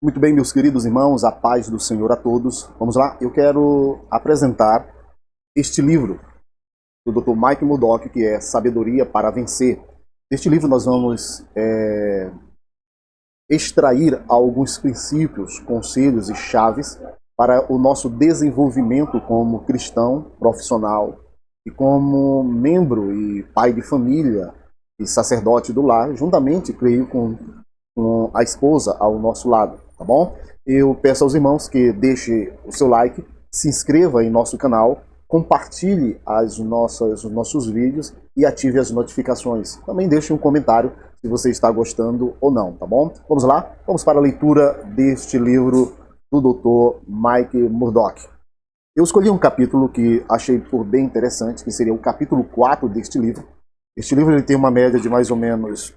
Muito bem, meus queridos irmãos, a paz do Senhor a todos. Vamos lá, eu quero apresentar este livro do Dr. Mike Murdock, que é Sabedoria para Vencer. Neste livro nós vamos extrair alguns princípios, conselhos e chaves para o nosso desenvolvimento como cristão profissional e como membro e pai de família e sacerdote do lar, juntamente, creio, com a esposa ao nosso lado, tá bom? Eu peço aos irmãos que deixem o seu like, se inscreva em nosso canal, compartilhe os nossos vídeos e ative as notificações. Também deixe um comentário se você está gostando ou não, tá bom? Vamos lá? Vamos para a leitura deste livro do Dr. Mike Murdock. Eu escolhi um capítulo que achei por bem interessante, que seria o capítulo 4 deste livro. Este livro ele tem uma média de mais ou menos...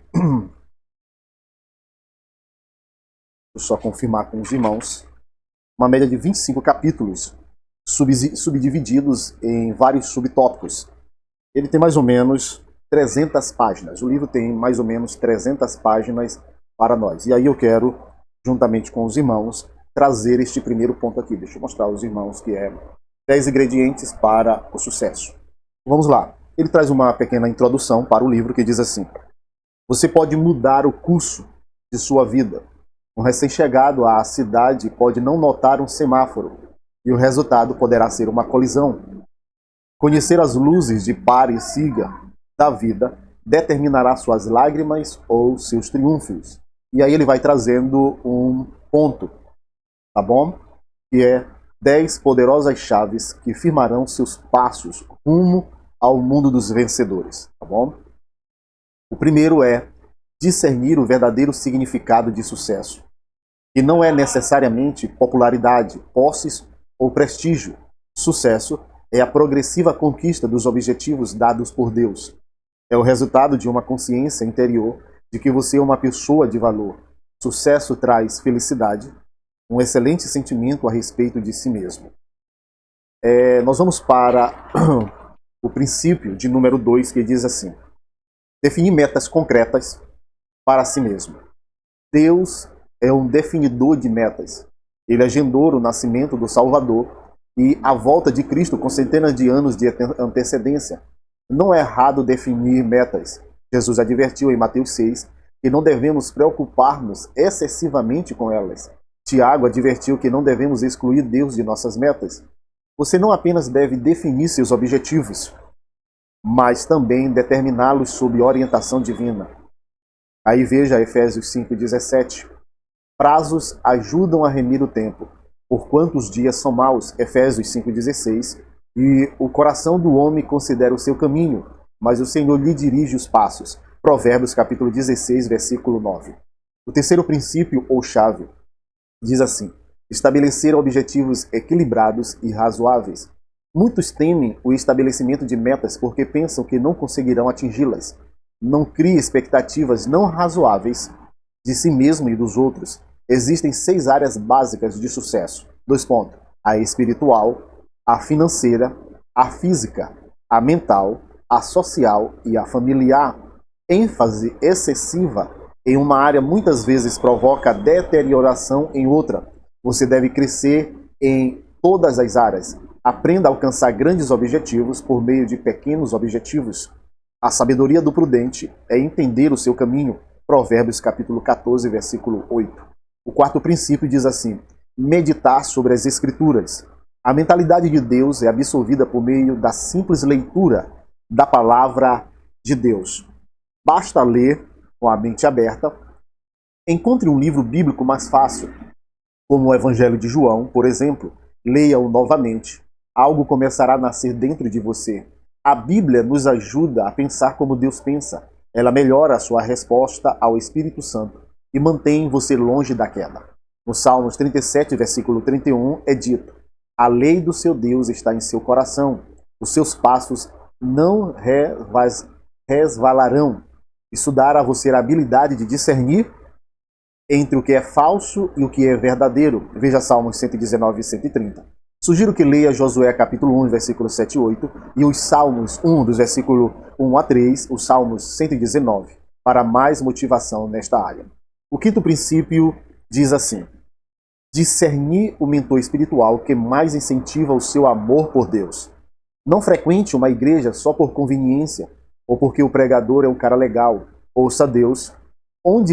Vou só confirmar com os irmãos. Uma média de 25 capítulos, subdivididos em vários subtópicos. Ele tem mais ou menos 300 páginas. O livro tem mais ou menos 300 páginas para nós. E aí eu quero, juntamente com os irmãos, trazer este primeiro ponto aqui. Deixa eu mostrar aos irmãos que é 10 ingredientes para o sucesso. Vamos lá. Ele traz uma pequena introdução para o livro que diz assim: você pode mudar o curso de sua vida. Um recém-chegado à cidade pode não notar um semáforo e o resultado poderá ser uma colisão. Conhecer as luzes de pare e siga da vida determinará suas lágrimas ou seus triunfos. E aí ele vai trazendo um ponto, tá bom? Que é 10 poderosas chaves que firmarão seus passos rumo ao mundo dos vencedores, tá bom? O primeiro é discernir o verdadeiro significado de sucesso, que não é necessariamente popularidade, posses ou prestígio. Sucesso é a progressiva conquista dos objetivos dados por Deus. É o resultado de uma consciência interior de que você é uma pessoa de valor. Sucesso traz felicidade, um excelente sentimento a respeito de si mesmo. Nós vamos para o princípio de número 2, que diz assim: definir metas concretas para si mesmo. Deus é um definidor de metas. Ele agendou o nascimento do Salvador e a volta de Cristo com centenas de anos de antecedência. Não é errado definir metas. Jesus advertiu em Mateus 6 que não devemos preocupar-nos excessivamente com elas. Tiago advertiu que não devemos excluir Deus de nossas metas. Você não apenas deve definir seus objetivos, mas também determiná-los sob orientação divina. Aí veja Efésios 5,17. Prazos ajudam a remir o tempo, porquanto os dias são maus, Efésios 5,16, e o coração do homem considera o seu caminho, mas o Senhor lhe dirige os passos, Provérbios capítulo 16, versículo 9. O terceiro princípio, ou chave, diz assim: estabelecer objetivos equilibrados e razoáveis. Muitos temem o estabelecimento de metas porque pensam que não conseguirão atingi-las. Não crie expectativas não razoáveis de si mesmo e dos outros. Existem 6 áreas básicas de sucesso. 2 pontos. A espiritual, a financeira, a física, a mental, a social e a familiar. ênfase excessiva em uma área muitas vezes provoca deterioração em outra. Você deve crescer em todas as áreas. Aprenda a alcançar grandes objetivos por meio de pequenos objetivos. A sabedoria do prudente é entender o seu caminho. Provérbios capítulo 14, versículo 8. O quarto princípio diz assim: meditar sobre as Escrituras. A mentalidade de Deus é absorvida por meio da simples leitura da palavra de Deus. Basta ler com a mente aberta. Encontre um livro bíblico mais fácil, como o Evangelho de João, por exemplo. Leia-o novamente. Algo começará a nascer dentro de você. A Bíblia nos ajuda a pensar como Deus pensa. Ela melhora a sua resposta ao Espírito Santo e mantém você longe da queda. No Salmos 37, versículo 31, é dito: a lei do seu Deus está em seu coração, os seus passos não resvalarão. Isso dará a você a habilidade de discernir entre o que é falso e o que é verdadeiro. Veja Salmos 119 e 130. Sugiro que leia Josué capítulo 1, versículo 7 e 8, e os Salmos 1, dos versículos 1 a 3, os Salmos 119, para mais motivação nesta área. O quinto princípio diz assim: Discernir o mentor espiritual que mais incentiva o seu amor por Deus. Não frequente uma igreja só por conveniência ou porque o pregador é um cara legal. Ouça Deus onde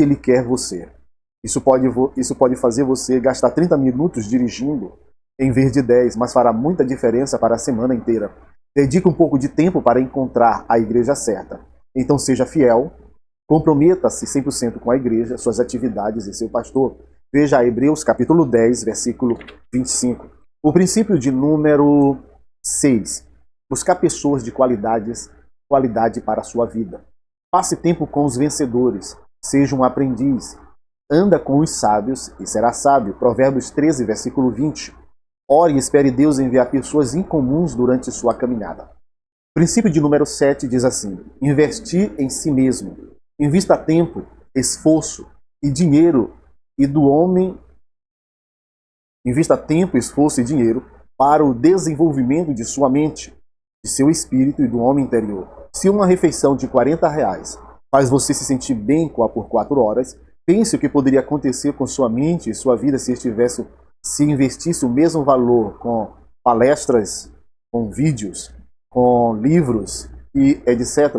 Ele quer você. Isso pode fazer você gastar 30 minutos dirigindo em vez de 10, mas fará muita diferença para a semana inteira. Dedique um pouco de tempo para encontrar a igreja certa. Então seja fiel, comprometa-se 100% com a igreja, suas atividades e seu pastor. Veja Hebreus capítulo 10, versículo 25. O princípio de número 6. Buscar pessoas de qualidade para a sua vida. Passe tempo com os vencedores. Seja um aprendiz. Anda com os sábios e será sábio. Provérbios 13, versículo 20. Ore e espere Deus enviar pessoas incomuns durante sua caminhada. Princípio de número 7 diz assim: investir em si mesmo. Invista tempo, esforço e dinheiro Invista tempo, esforço e dinheiro para o desenvolvimento de sua mente, de seu espírito e do homem interior. Se uma refeição de R$ 40 faz você se sentir bem por 4 horas, pense o que poderia acontecer com sua mente e sua vida se investisse o mesmo valor com palestras, com vídeos, com livros e etc.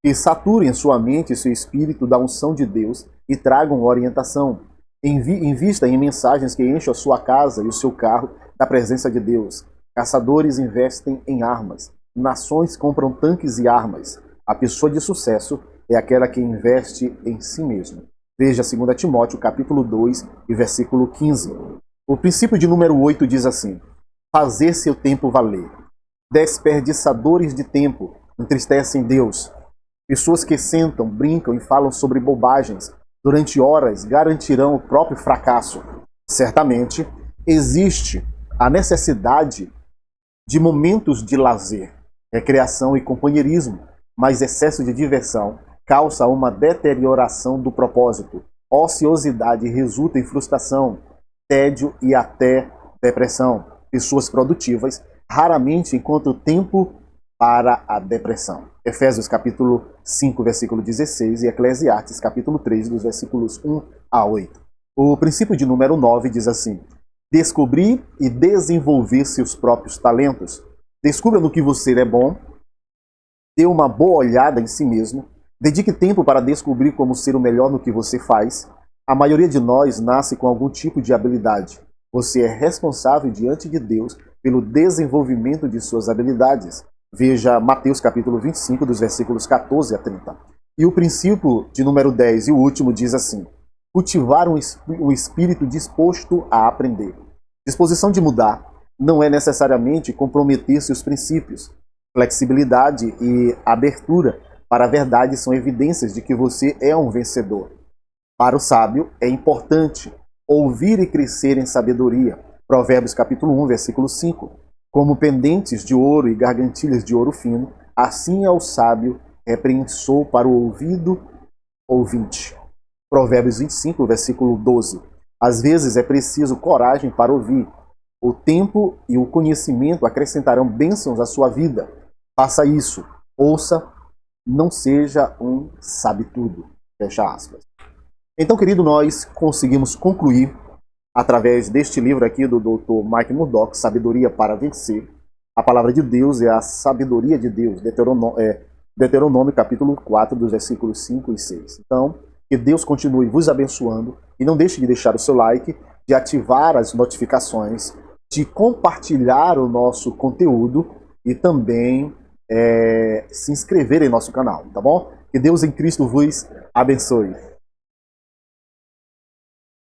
Que saturem sua mente e seu espírito da unção de Deus e tragam orientação. Invista em mensagens que encham a sua casa e o seu carro da presença de Deus. Caçadores investem em armas. Nações compram tanques e armas. A pessoa de sucesso é aquela que investe em si mesmo. Veja 2 Timóteo capítulo 2 e versículo 15. O princípio de número 8 diz assim: fazer seu tempo valer. Desperdiçadores de tempo entristecem Deus. Pessoas que sentam, brincam e falam sobre bobagens durante horas garantirão o próprio fracasso. Certamente, existe a necessidade de momentos de lazer, recreação e companheirismo, mas excesso de diversão causa uma deterioração do propósito. Ociosidade resulta em frustração, tédio e até depressão. Pessoas produtivas raramente encontram tempo para a depressão. Efésios capítulo 5, versículo 16 e Eclesiastes capítulo 3, dos versículos 1 a 8. O princípio de número 9 diz assim: descobrir e desenvolver seus próprios talentos. Descubra no que você é bom, dê uma boa olhada em si mesmo, dedique tempo para descobrir como ser o melhor no que você faz. A maioria de nós nasce com algum tipo de habilidade. Você é responsável diante de Deus pelo desenvolvimento de suas habilidades. Veja Mateus capítulo 25, dos versículos 14 a 30. E o princípio de número 10 e o último diz assim: cultivar um espírito disposto a aprender. Disposição de mudar não é necessariamente comprometer seus princípios. Flexibilidade e abertura para a verdade são evidências de que você é um vencedor. Para o sábio é importante ouvir e crescer em sabedoria. Provérbios capítulo 1, versículo 5. Como pendentes de ouro e gargantilhas de ouro fino, assim é o sábio repreensor para o ouvido ouvinte. Provérbios 25, versículo 12. Às vezes é preciso coragem para ouvir. O tempo e o conhecimento acrescentarão bênçãos à sua vida. Faça isso. Ouça, não seja um sabe-tudo. Fecha aspas. Então, querido, nós conseguimos concluir, através deste livro aqui do Dr. Mike Murdock, Sabedoria para Vencer. A palavra de Deus é a sabedoria de Deus, Deuteronômio capítulo 4, dos versículos 5 e 6. Então, que Deus continue vos abençoando e não deixe de deixar o seu like, de ativar as notificações, de compartilhar o nosso conteúdo e também se inscrever em nosso canal, tá bom? Que Deus em Cristo vos abençoe.